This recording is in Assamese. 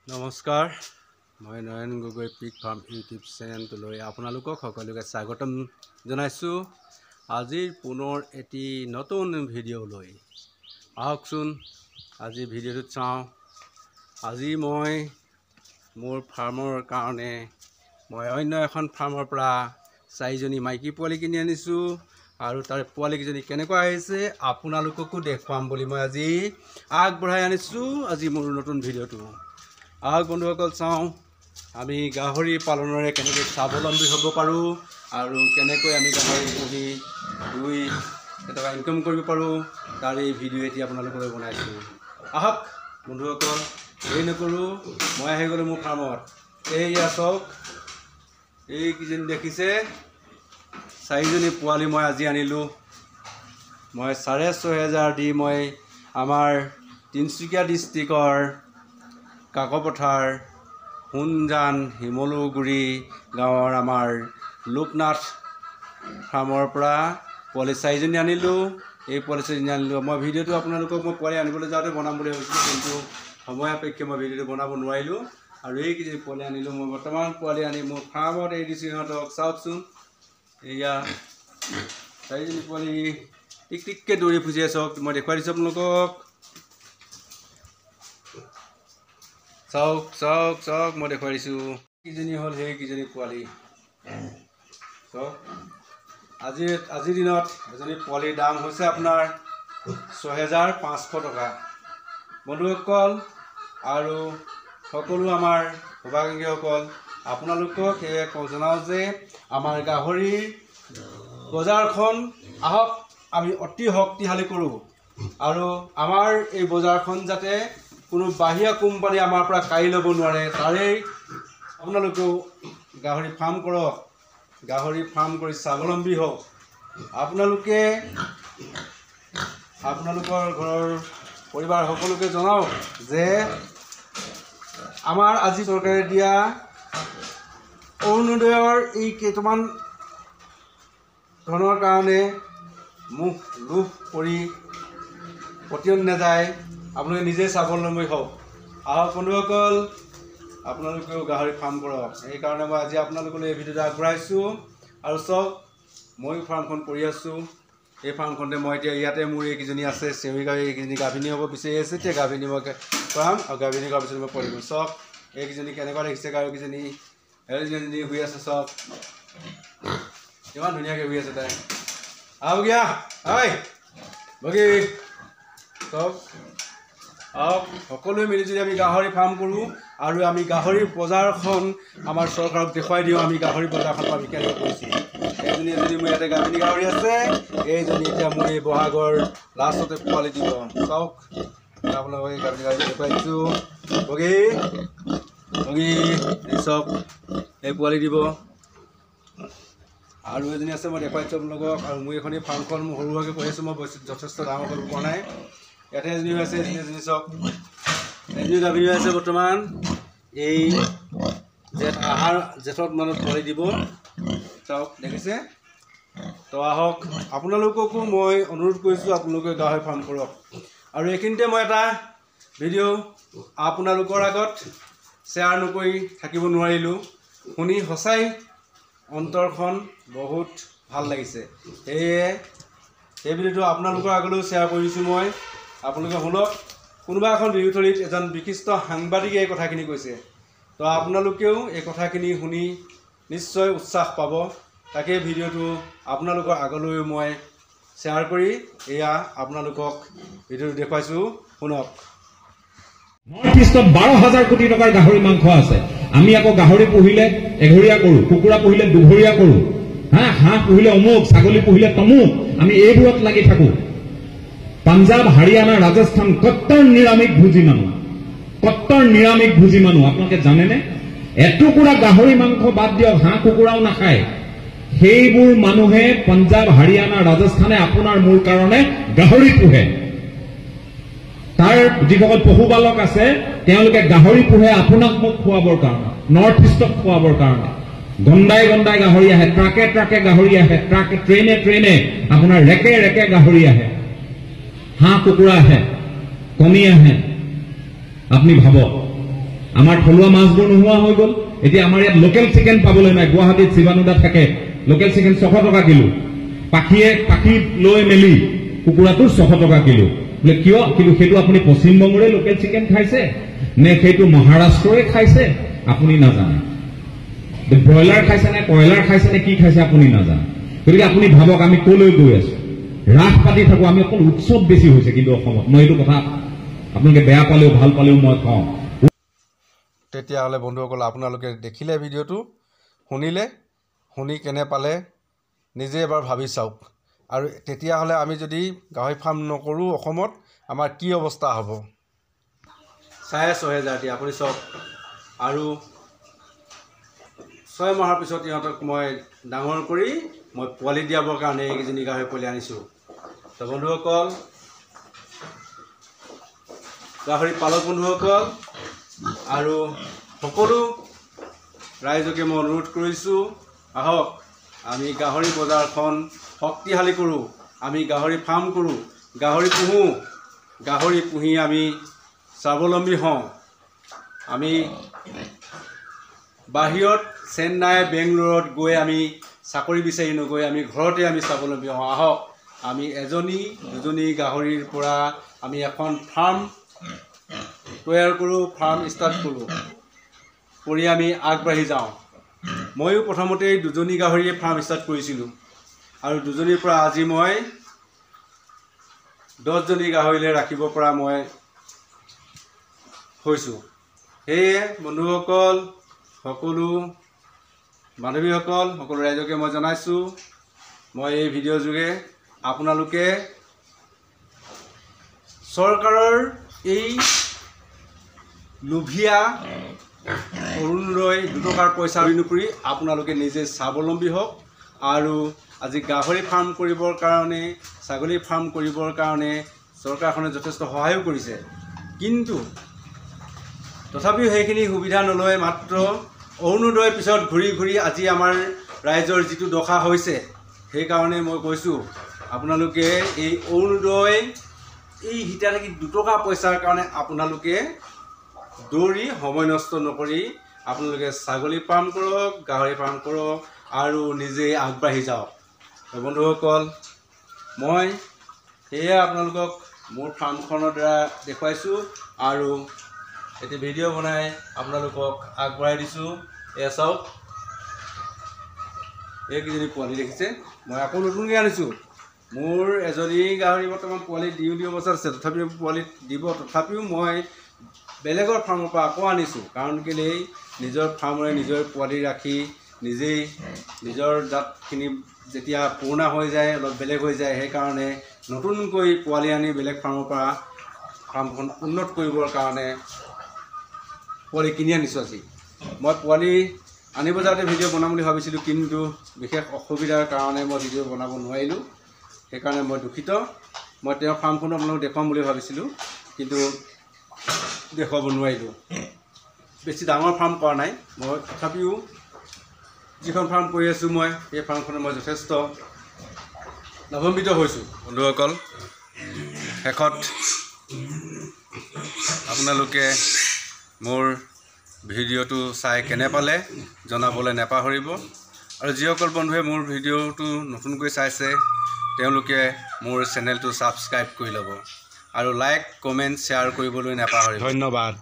নমস্কাৰ মই নয়ন গগৈ পিক ফাৰ্ম ইউটিউব চেনেলটোলৈ আপোনালোকক সকলোকে স্বাগতম জনাইছোঁ। আজিৰ পুনৰ এটি নতুন ভিডিঅ' লৈ আহকচোন আজি ভিডিঅ'টোত চাওঁ। আজি মই মোৰ ফাৰ্মৰ কাৰণে মই অন্য এখন ফাৰ্মৰ পৰা 4জনী মাইকী পোৱালি কিনি আনিছোঁ আৰু তাৰ পোৱালিকেইজনী কেনেকুৱা আহিছে আপোনালোককো দেখুৱাম বুলি মই আজি আগবঢ়াই আনিছোঁ আজি মোৰ নতুন ভিডিঅ'টো। আহক বন্ধুসকল চাওঁ আমি গাহৰি পালনেৰে কেনেকৈ স্বাৱলম্বী হ'ব পাৰোঁ আৰু কেনেকৈ আমি গাহৰি পুহি 2 টকা ইনকাম কৰিব পাৰোঁ তাৰ এই ভিডিঅ' এতিয়া আপোনালোকলৈ বনাইছোঁ। আহক বন্ধুসকল দেৰি নকৰোঁ মই আহি গ'লোঁ মোৰ ফাৰ্মত। এইয়া চাওক এইকেইজনী দেখিছে 4জনী পোৱালি মই আজি আনিলোঁ। মই 6,500 দি মই আমাৰ তিনিচুকীয়া ডিষ্ট্ৰিক্টৰ কাকপথাৰ সোণজান শিমলুগুৰি গাঁৱৰ আমাৰ লোকনাথ ফাৰ্মৰ পৰা পোৱালি 4জনী আনিলোঁ। এই পোৱালি 4জনী আনিলোঁ। মই ভিডিঅ'টো আপোনালোকক মই পোৱালি আনিবলৈ যাওঁতে বনাম বুলি ভাবিছিলোঁ কিন্তু সময় সাপেক্ষে মই ভিডিঅ'টো বনাব নোৱাৰিলোঁ আৰু এইকেইজনী পোৱালি আনিলোঁ। মই বৰ্তমান পোৱালি আনি মোৰ ফাৰ্মত এৰি দিছোঁ সিহঁতক চাওকচোন। এয়া 4জনী পোৱালি টিক টিককৈ দৌৰি ফুৰি চাওক মই দেখুৱাই দিছোঁ আপোনালোকক। চাওক চাওক চাওক মই দেখুৱাই দিছোঁ কিজনী হ'ল সেইকেইজনী পোৱালি চাওক। আজিৰ দিনত এজনী পোৱালিৰ দাম হৈছে আপোনাৰ 6,500 টকা বন্ধুসকল। আৰু সকলো আমাৰ শুভাকাংক্ষীসকল আপোনালোকক সেয়ে জনাওঁ যে আমাৰ গাহৰিৰ বজাৰখন আহক আমি অতি শক্তিশালী কৰোঁ আৰু আমাৰ এই বজাৰখন যাতে কোনো বাহিৰা কোম্পানী আমাৰ পৰা কাঢ়ি ল'ব নোৱাৰে তাৰেই আপোনালোকেও গাহৰি ফাৰ্ম কৰক। গাহৰি ফাৰ্ম কৰি স্বাৱলম্বী হওক। আপোনালোকে আপোনালোকৰ ঘৰৰ পৰিবাৰ সকলোকে জনাওক যে আমাৰ আজি চৰকাৰে দিয়া অৰুণোদয়ৰ এই কেইটামান ধনৰ কাৰণে মুখ লোভ কৰি পতিয়ন নাযায়। আপোনালোকে নিজে স্বাৱলম্বী হওক। আহক বন্ধুসকল আপোনালোকেও গাহৰি ফাৰ্ম কৰক। সেইকাৰণে মই আজি আপোনালোকলৈ এই ভিডিঅ'টো আগবঢ়াইছোঁ। আৰু চাওক ময়ো ফাৰ্মখন কৰি আছোঁ। এই ফাৰ্মখনতে মই এতিয়া ইয়াতে মোৰ এইকেইজনী আছে চেউৰী গাহৰি এইকেইজনী গাভিনী হ'ব বিচাৰি আছে। এতিয়া গাভিনী মই কৰাম আৰু গাভিনী কৰাৰ পিছত মই কৰি দিম। চাওক এইকেইজনী কেনেকুৱা দেখিছে গাহৰিকেইজনী এইকেইজনী শুই আছে চাওক কিমান ধুনীয়াকৈ শুই আছে তাই। আহগীয়া ঐ বগী চাওক আহক সকলোৱে মিলি যদি আমি গাহৰি ফাৰ্ম কৰোঁ আৰু আমি গাহৰিৰ বজাৰখন আমাৰ চৰকাৰক দেখুৱাই দিওঁ আমি গাহৰি বজাৰখন আমি কেনেকৈ কৰিছোঁ। এইজনী মোৰ ইয়াতে গাভিনী গাহৰি আছে। এইজনী এতিয়া মোৰ এই বহাগৰ লাষ্টতে পোৱালি দিব। চাওক আপোনালোকক এই গাভিনী গাহৰি দেখুৱাই দিছোঁ। বগী বগী এই চাওক এই পোৱালি দিব। আৰু এজনী আছে মই দেখুৱাই দিছোঁ আপোনালোকক। আৰু মোৰ এইখনি ফাৰ্মখন মই সৰু সুৰাকৈ কৰি আছোঁ। মই যথেষ্ট ডাঙৰ কৰিব পৰা নাই। ইয়াতে এজনী হৈ আছে এজনী চাওক এজনী গাভিনী হৈ আছে বৰ্তমান। এই জেঠত মানত পোৱালি দিব চাওক দেখিছে। তো আহক আপোনালোককো মই অনুৰোধ কৰিছোঁ আপোনালোকে গাহৰি ফাৰ্ম কৰক। আৰু এইখিনিতে মই এটা ভিডিঅ' আপোনালোকৰ আগত শ্বেয়াৰ নকৰি থাকিব নোৱাৰিলোঁ। শুনি সঁচাই অন্তৰখন বহুত ভাল লাগিছে। সেয়ে এই ভিডিঅ'টো আপোনালোকৰ আগলৈও শ্বেয়াৰ কৰিছোঁ মই। আপোনালোকে শুনক কোনোবা এখন বিহুথলীত এজন বিশিষ্ট সাংবাদিকে এই কথাখিনি কৈছে। তো আপোনালোকেও এই কথাখিনি শুনি নিশ্চয় উৎসাহ পাব। তাকে ভিডিঅ'টো আপোনালোকৰ আগলৈও মই শ্বেয়াৰ কৰি এয়া আপোনালোকক ভিডিঅ'টো দেখুৱাইছোঁ শুনক। নৰ্থ ইষ্টত 12,000 কোটি টকাৰ গাহৰি মাংস আছে। আমি আকৌ গাহৰি পুহিলে এঘৰীয়া কৰোঁ, কুকুৰা পুহিলে দুঘৰীয়া কৰোঁ, হাঁহ পুহিলে অমুক, ছাগলী পুহিলে তমুক, আমি এইবোৰত লাগি থাকোঁ। পাঞ্জাব হাৰিয়ানা ৰাজস্থান কট্টৰ নিৰামিষ ভোজী মানুহ, কট্টৰ নিৰামিষ ভোজী মানুহ। আপোনালোকে জানেনে এটুকুৰা গাহৰি মাংস বাদ দিয়ক হাঁহ কুকুৰাও নাখায়। সেইবোৰ মানুহে পাঞ্জাব হাৰিয়ানা ৰাজস্থানে আপোনাৰ মোৰ কাৰণে গাহৰি পোহে। তাৰ যিসকল পশুপালক আছে তেওঁলোকে গাহৰি পোহে আপোনাক মোক খুৱাবৰ কাৰণে, নৰ্থ ইষ্টক খুৱাবৰ কাৰণে। গন্দাই গন্দাই গাহৰি আহে, ট্ৰাকে ট্ৰাকে গাহৰি আহে, ট্ৰেইনে ট্ৰেইনে আপোনাৰ ৰেকে ৰেকে গাহৰি আহে, হাঁহ কুকুৰা আহে, কণী আহে। আপনি ভাবক আমাৰ থলুৱা মাছবোৰ নোহোৱা হৈ গ'ল এতিয়া আমাৰ ইয়াত লোকেল চিকেন পাবলৈ নাই গুৱাহাটীত শিৱানুদা থাকে লোকেল চিকেন 600 টকা কিলো পাখি লৈ মেলি কুকুৰাটো 600 টকা কিলো বোলে কিয় কিন্তু সেইটো আপুনি পশ্চিমবংগৰে লোকেল চিকেন খাইছে নে সেইটো মহাৰাষ্ট্ৰৰে খাইছে আপুনি নাজানে ব্ৰইলাৰ খাইছে নে কয়লাৰ খাইছে নে কি খাইছে আপুনি নাজানে গতিকে আপুনি ভাবক আমি কলৈ গৈ আছো ৰাস পাতি থাকো আমি অকল উৎসৱ বেছি হৈছে কিন্তু অসমত মই এইটো কথা আপোনালোকে বেয়া পালেও ভাল পালেও মই কওঁ তেতিয়াহ'লে বন্ধুসকল আপোনালোকে দেখিলে ভিডিঅ'টো শুনি কেনে পালে নিজে এবাৰ ভাবি চাওক আৰু তেতিয়াহ'লে আমি যদি গাহৰি ফাৰ্ম নকৰোঁ অসমত আমাৰ কি অৱস্থা হ'ব 6,500 আপুনি চাওক আৰু 6 মাহৰ পিছত ইহঁতক মই ডাঙৰ কৰি মই পোৱালি দিয়াবৰ কাৰণে এইকেইজনী গাহৰি পোৱালি আনিছোঁ তো বন্ধুসকল গাহৰি পালক বন্ধুসকল আৰু সকলো ৰাইজকে মই অনুৰোধ কৰিছোঁ আহক আমি গাহৰি বজাৰখন শক্তিশালী কৰোঁ আমি গাহৰি ফাৰ্ম কৰোঁ গাহৰি পুহি আমি স্বাৱলম্বী হওঁ আমি বাহিৰত চেন্নাই বেংগলোৰত গৈ আমি চাকৰি বিচাৰি নগৈ আমি ঘৰতে আমি স্বাৱলম্বী হওঁ আহক আমি এজনী দুজনী গাহৰিৰ পৰা আমি এখন ফাৰ্ম তৈয়াৰ কৰোঁ ফাৰ্ম ষ্টাৰ্ট কৰোঁ কৰি আমি আগবাঢ়ি যাওঁ ময়ো প্ৰথমতেই দুজনী গাহৰিয়ে ফাৰ্ম ষ্টাৰ্ট কৰিছিলোঁ আৰু দুজনীৰ পৰা আজি মই 10জনী গাহৰিলৈ ৰাখিব পৰা মই হৈছোঁ সেয়ে বন্ধুসকল সকলো বান্ধৱীসকল সকলো ৰাইজকে মই জনাইছোঁ মই এই ভিডিঅ'ৰ যোগে আপোনালোকে চৰকাৰৰ এই লোভিয়া অৰুণোদয় 2 টকাৰ পইচা নকৰি আপোনালোকে নিজে স্বাৱলম্বী হওক আৰু আজি গাহৰি ফাৰ্ম কৰিবৰ কাৰণে ছাগলী ফাৰ্ম কৰিবৰ কাৰণে চৰকাৰখনে যথেষ্ট সহায়ো কৰিছে কিন্তু তথাপিও সেইখিনি সুবিধা নলয় মাত্ৰ অৰুণোদয়ৰ পিছত ঘূৰি আজি আমাৰ ৰাইজৰ যিটো দশা হৈছে সেইকাৰণে মই কৈছোঁ আপোনালোকে এই অৰুণোদয় এই হিতাধিকাৰী 2 টকা পইচাৰ কাৰণে আপোনালোকে দৌৰি সময় নষ্ট নকৰি আপোনালোকে ছাগলী ফাৰ্ম কৰক গাহৰি ফাৰ্ম কৰক আৰু নিজে আগবাঢ়ি যাওক বন্ধুসকল মই সেয়া আপোনালোকক মোৰ ফাৰ্মখনৰ দ্বাৰা দেখুৱাইছোঁ আৰু এটি ভিডিঅ' বনাই আপোনালোকক আগবঢ়াই দিছোঁ এয়া চাওক এইকেইজনী পোৱালি দেখিছে মই আকৌ নতুনকৈ আনিছোঁ মোৰ এজনী গাহৰি বৰ্তমান পোৱালি দিওঁ অৱস্থাত আছে তথাপিও পোৱালি দিব তথাপিও মই বেলেগৰ ফাৰ্মৰ পৰা আকৌ আনিছোঁ কাৰণ কেলেই নিজৰ ফাৰ্মৰে নিজৰ পোৱালি ৰাখি নিজেই নিজৰ জাতখিনি যেতিয়া পুৰণা হৈ যায় অলপ বেলেগ হৈ যায় সেইকাৰণে নতুনকৈ পোৱালি আনি বেলেগ ফাৰ্মৰ পৰা ফাৰ্মখন উন্নত কৰিবৰ কাৰণে পোৱালি কিনি আনিছোঁ আজি মই পোৱালি আনিব যাওঁতে ভিডিঅ' বনাম বুলি ভাবিছিলোঁ কিন্তু বিশেষ অসুবিধাৰ কাৰণে মই ভিডিঅ' বনাব নোৱাৰিলোঁ সেইকাৰণে মই দুখিত মই তেওঁৰ ফাৰ্মখন আপোনালোকক দেখুৱাম বুলি ভাবিছিলোঁ কিন্তু দেখুৱাব নোৱাৰিলোঁ বেছি ডাঙৰ ফাৰ্ম কৰা নাই মই তথাপিও যিখন ফাৰ্ম কৰি আছোঁ মই সেই ফাৰ্মখনত মই যথেষ্ট লাভান্বিত হৈছোঁ বন্ধুসকল শেষত আপোনালোকে মোৰ ভিডিঅ'টো চাই কেনে পালে জনাবলৈ নাপাহৰিব আৰু যিসকল বন্ধুৱে মোৰ ভিডিঅ'টো নতুনকৈ চাইছে তেওঁলোকে মোৰ চেনেলটো ছাবস্ক্ৰাইব কৰি ল'ব আৰু লাইক কমেণ্ট শ্বেয়াৰ কৰিবলৈ নাপাহৰিব ধন্যবাদ